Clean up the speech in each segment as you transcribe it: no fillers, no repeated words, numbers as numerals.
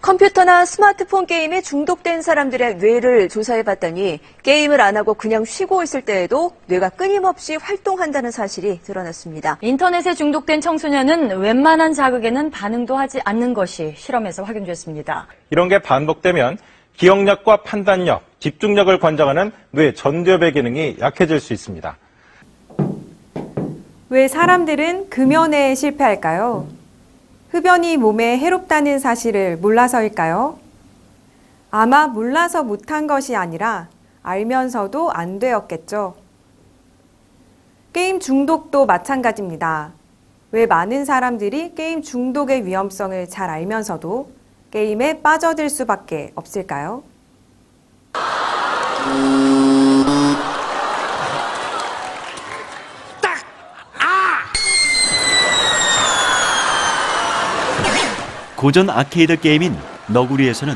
컴퓨터나 스마트폰 게임에 중독된 사람들의 뇌를 조사해봤더니 게임을 안 하고 그냥 쉬고 있을 때에도 뇌가 끊임없이 활동한다는 사실이 드러났습니다. 인터넷에 중독된 청소년은 웬만한 자극에는 반응도 하지 않는 것이 실험에서 확인됐습니다. 이런 게 반복되면 기억력과 판단력, 집중력을 관장하는 뇌 전두엽의 기능이 약해질 수 있습니다. 왜 사람들은 금연에 실패할까요? 흡연이 몸에 해롭다는 사실을 몰라서일까요? 아마 몰라서 못한 것이 아니라 알면서도 안 되었겠죠. 게임 중독도 마찬가지입니다. 왜 많은 사람들이 게임 중독의 위험성을 잘 알면서도 게임에 빠져들 수밖에 없을까요? 고전 아케이드 게임인 너구리에서는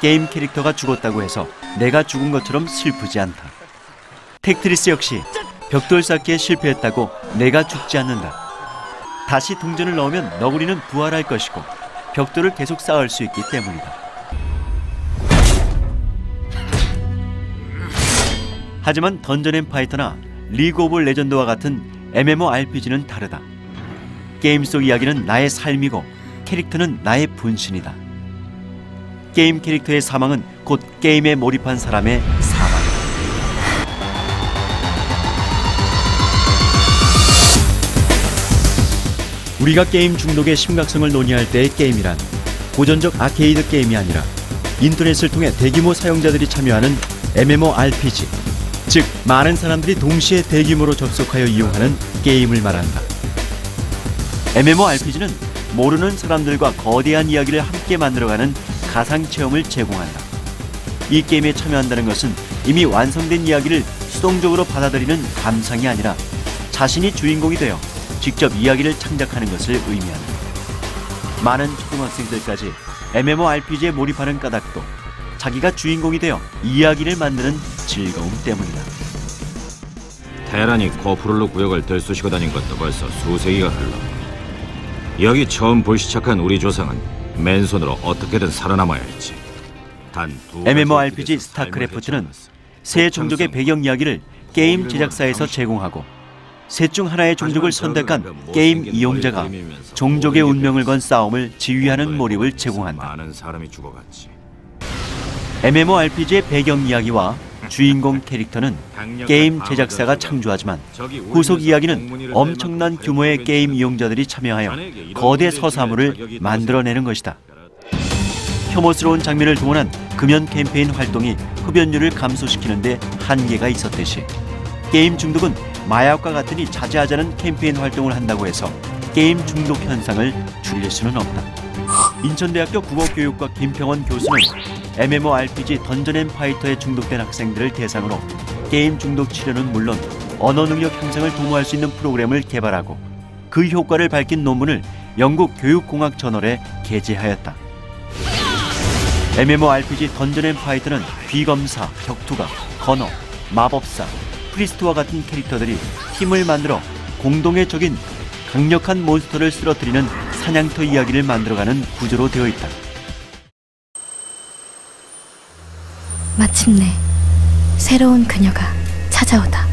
게임 캐릭터가 죽었다고 해서 내가 죽은 것처럼 슬프지 않다. 테트리스 역시 벽돌 쌓기에 실패했다고 내가 죽지 않는다. 다시 동전을 넣으면 너구리는 부활할 것이고 벽돌을 계속 쌓을 수 있기 때문이다. 하지만 던전 앤 파이터나 리그 오브 레전드와 같은 MMORPG는 다르다. 게임 속 이야기는 나의 삶이고 캐릭터는 나의 분신이다. 게임 캐릭터의 사망은 곧 게임에 몰입한 사람의 사망이다. 우리가 게임 중독의 심각성을 논의할 때의 게임이란 고전적 아케이드 게임이 아니라 인터넷을 통해 대규모 사용자들이 참여하는 MMORPG, 즉 많은 사람들이 동시에 대규모로 접속하여 이용하는 게임을 말한다. MMORPG는 모르는 사람들과 거대한 이야기를 함께 만들어가는 가상체험을 제공한다. 이 게임에 참여한다는 것은 이미 완성된 이야기를 수동적으로 받아들이는 감상이 아니라 자신이 주인공이 되어 직접 이야기를 창작하는 것을 의미한다. 많은 초등학생들까지 MMORPG에 몰입하는 까닭도 자기가 주인공이 되어 이야기를 만드는 즐거움 때문이다. 테란이 코프룰루 구역을 들쑤시고 다닌 것도 벌써 수세기가 흘러 여기 처음 불시착한 우리 조상은 맨손으로 어떻게든 살아남아야 했지. MMORPG 스타크래프트는 세 종족의 배경 이야기를 게임 제작사에서 제공하고 셋 중 하나의 종족을 선택한 게임 이용자가 종족의 운명을 건 싸움을 지휘하는 몰입을 제공한다. MMORPG의 배경 이야기와 주인공 캐릭터는 게임 제작사가 창조하지만 후속 이야기는 엄청난 규모의 게임 이용자들이 참여하여 거대 서사물을 만들어내는 것이다. 혐오스러운 장면을 동원한 금연 캠페인 활동이 흡연율을 감소시키는 데 한계가 있었듯이 게임 중독은 마약과 같으니 자제하자는 캠페인 활동을 한다고 해서 게임 중독 현상을 줄일 수는 없다. 인천대학교 국어교육과 김평원 교수는 MMORPG 던전 앤 파이터에 중독된 학생들을 대상으로 게임 중독 치료는 물론 언어 능력 향상을 도모할 수 있는 프로그램을 개발하고 그 효과를 밝힌 논문을 영국 교육공학 저널에 게재하였다. MMORPG 던전 앤 파이터는 귀검사, 격투가, 건어, 마법사, 프리스트와 같은 캐릭터들이 팀을 만들어 공동의 적인 강력한 몬스터를 쓰러뜨리는 사냥터 이야기를 만들어가는 구조로 되어 있다. 마침내 새로운 그녀가 찾아오다.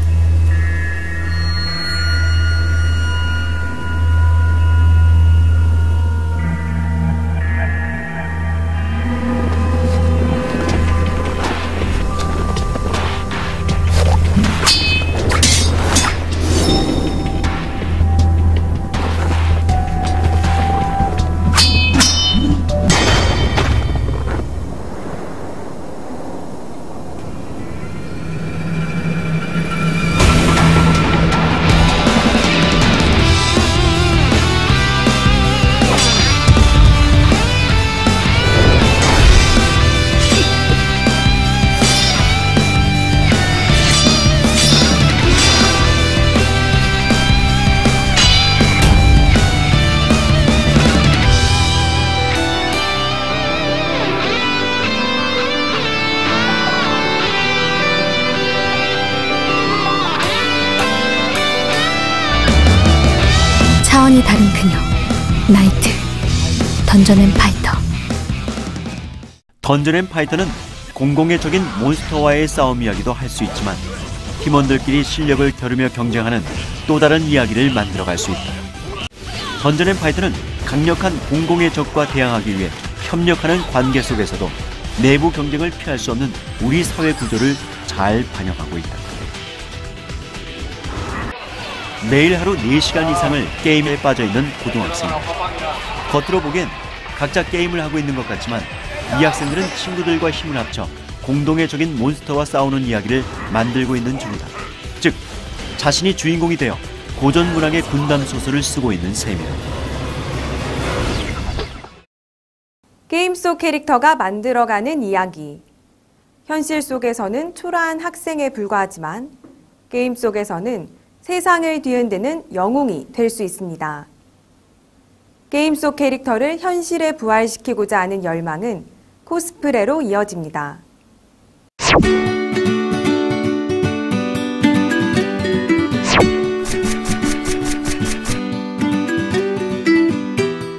차원이 다른 그녀, 나이트, 던전 앤 파이터. 던전 앤 파이터는 공공의 적인 몬스터와의 싸움 이야기도 할 수 있지만 팀원들끼리 실력을 겨루며 경쟁하는 또 다른 이야기를 만들어갈 수 있다. 던전 앤 파이터는 강력한 공공의 적과 대항하기 위해 협력하는 관계 속에서도 내부 경쟁을 피할 수 없는 우리 사회 구조를 잘 반영하고 있다. 매일 하루 4시간 이상을 게임에 빠져있는 고등학생. 겉으로 보기엔 각자 게임을 하고 있는 것 같지만 이 학생들은 친구들과 힘을 합쳐 공동의 적인 몬스터와 싸우는 이야기를 만들고 있는 중이다. 즉, 자신이 주인공이 되어 고전 문학의 군담 소설을 쓰고 있는 셈이다. 게임 속 캐릭터가 만들어가는 이야기. 현실 속에서는 초라한 학생에 불과하지만 게임 속에서는 세상을 뒤흔드는 영웅이 될 수 있습니다. 게임 속 캐릭터를 현실에 부활시키고자 하는 열망은 코스프레로 이어집니다.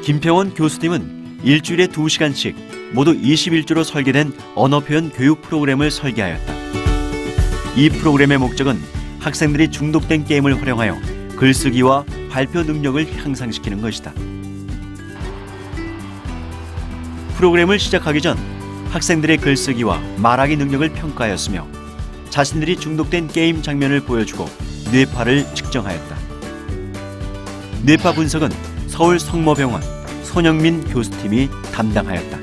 김평원 교수님은 일주일에 2시간씩 모두 21주로 설계된 언어표현 교육 프로그램을 설계하였다. 이 프로그램의 목적은 학생들이 중독된 게임을 활용하여 글쓰기와 발표 능력을 향상시키는 것이다. 프로그램을 시작하기 전 학생들의 글쓰기와 말하기 능력을 평가하였으며 자신들이 중독된 게임 장면을 보여주고 뇌파를 측정하였다. 뇌파 분석은 서울 성모병원 손영민 교수팀이 담당하였다.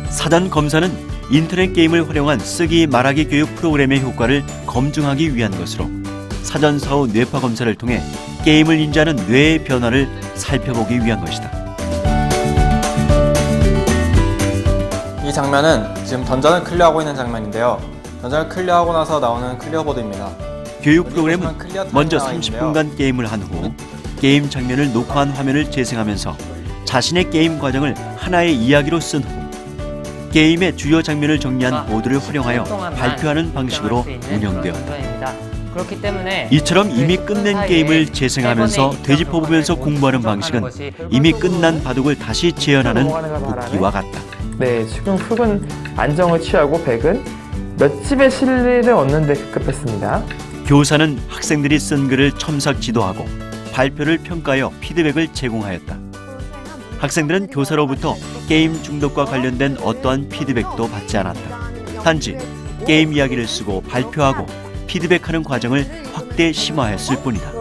사전 검사는 인터넷 게임을 활용한 쓰기 말하기 교육 프로그램의 효과를 검증하기 위한 것으로 사전 사후 뇌파 검사를 통해 게임을 인지하는 뇌의 변화를 살펴보기 위한 것이다. 이 장면은 지금 던전을 클리어하고 있는 장면인데요. 던전을 클리어하고 나서 나오는 클리어보드입니다. 교육 프로그램은 먼저 30분간 게임을 한 후 게임 장면을 녹화한 화면을 재생하면서 자신의 게임 과정을 하나의 이야기로 쓴 후 게임의 주요 장면을 정리한 보드를 활용하여 발표하는 방식으로 운영되었다. 그렇기 때문에 이처럼 이미 끝낸 게임을 재생하면서 되짚어보면서 공부하는 방식은 이미 끝난 바둑을 다시 재현하는 복기와 같다. 네, 지금 흑은 안정을 취하고 백은 몇 집의 실리를 얻는 데 급급했습니다. 교사는 학생들이 쓴 글을 첨삭 지도하고 발표를 평가하여 피드백을 제공하였다. 학생들은 교사로부터 게임 중독과 관련된 어떠한 피드백도 받지 않았다. 단지 게임 이야기를 쓰고 발표하고 피드백하는 과정을 확대 심화했을 뿐이다.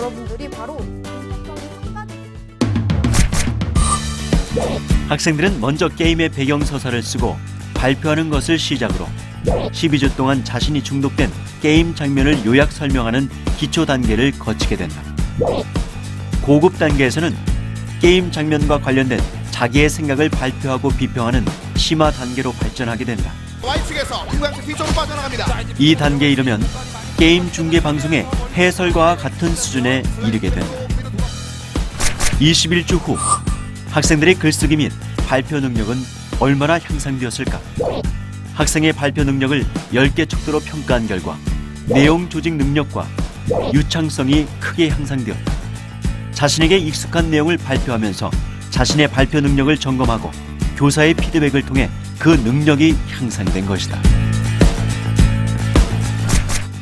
학생들은 먼저 게임의 배경서사를 쓰고 발표하는 것을 시작으로 12주 동안 자신이 중독된 게임 장면을 요약 설명하는 기초 단계를 거치게 된다. 고급 단계에서는 게임 장면과 관련된 자기의 생각을 발표하고 비평하는 심화 단계로 발전하게 된다. 이 단계에 이르면 게임 중계 방송의 해설과와 같은 수준에 이르게 된다. 21주 후 학생들의 글쓰기 및 발표 능력은 얼마나 향상되었을까? 학생의 발표 능력을 10개 척도로 평가한 결과 내용 조직 능력과 유창성이 크게 향상되었다. 자신에게 익숙한 내용을 발표하면서 자신의 발표 능력을 점검하고 교사의 피드백을 통해 그 능력이 향상된 것이다.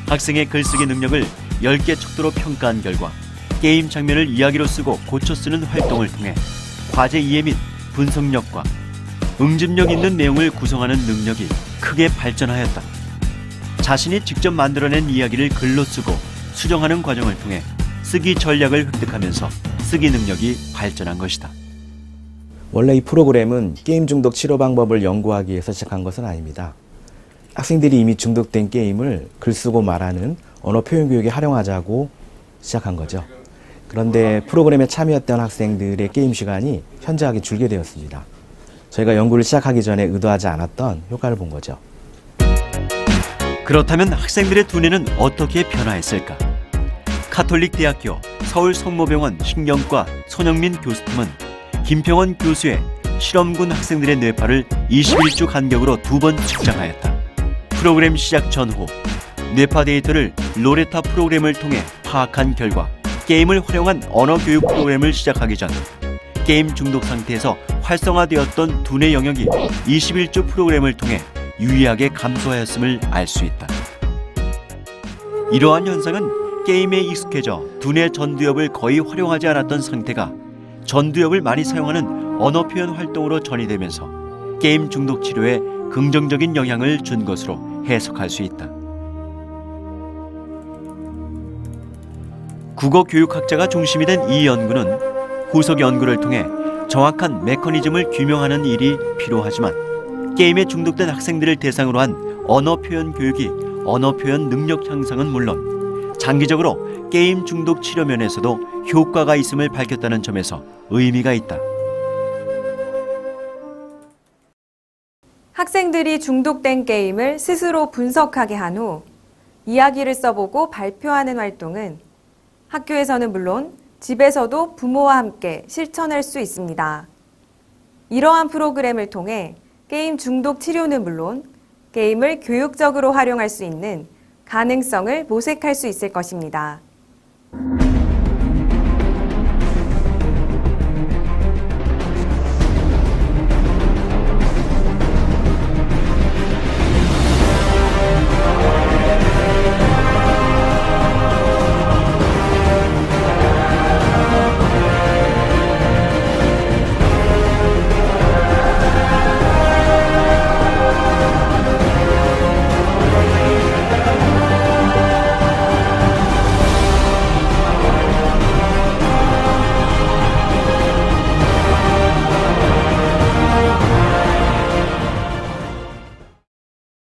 학생의 글쓰기 능력을 10개 척도로 평가한 결과 게임 장면을 이야기로 쓰고 고쳐 쓰는 활동을 통해 과제 이해 및 분석력과 응집력 있는 내용을 구성하는 능력이 크게 발전하였다. 자신이 직접 만들어낸 이야기를 글로 쓰고 수정하는 과정을 통해 쓰기 전략을 획득하면서 쓰기 능력이 발전한 것이다. 원래 이 프로그램은 게임 중독 치료 방법을 연구하기 위해서 시작한 것은 아닙니다. 학생들이 이미 중독된 게임을 글 쓰고 말하는 언어 표현 교육에 활용하자고 시작한 거죠. 그런데 프로그램에 참여했던 학생들의 게임 시간이 현저하게 줄게 되었습니다. 저희가 연구를 시작하기 전에 의도하지 않았던 효과를 본 거죠. 그렇다면 학생들의 두뇌는 어떻게 변화했을까? 카톨릭대학교 서울성모병원 신경과 손영민 교수팀은 김평원 교수의 실험군 학생들의 뇌파를 21주 간격으로 2번 측정하였다. 프로그램 시작 전후 뇌파 데이터를 로레타 프로그램을 통해 파악한 결과 게임을 활용한 언어 교육 프로그램을 시작하기 전 게임 중독 상태에서 활성화되었던 두뇌 영역이 21주 프로그램을 통해 유의하게 감소하였음을 알 수 있다. 이러한 현상은 게임에 익숙해져 두뇌 전두엽을 거의 활용하지 않았던 상태가 전두엽을 많이 사용하는 언어 표현 활동으로 전이되면서 게임 중독 치료에 긍정적인 영향을 준 것으로 해석할 수 있다. 국어교육학자가 중심이 된 이 연구는 후속 연구를 통해 정확한 메커니즘을 규명하는 일이 필요하지만 게임에 중독된 학생들을 대상으로 한 언어 표현 교육이 언어 표현 능력 향상은 물론 장기적으로 게임 중독 치료 면에서도 효과가 있음을 밝혔다는 점에서 의미가 있다. 학생들이 중독된 게임을 스스로 분석하게 한 후 이야기를 써보고 발표하는 활동은 학교에서는 물론 집에서도 부모와 함께 실천할 수 있습니다. 이러한 프로그램을 통해 게임 중독 치료는 물론 게임을 교육적으로 활용할 수 있는 가능성을 모색할 수 있을 것입니다.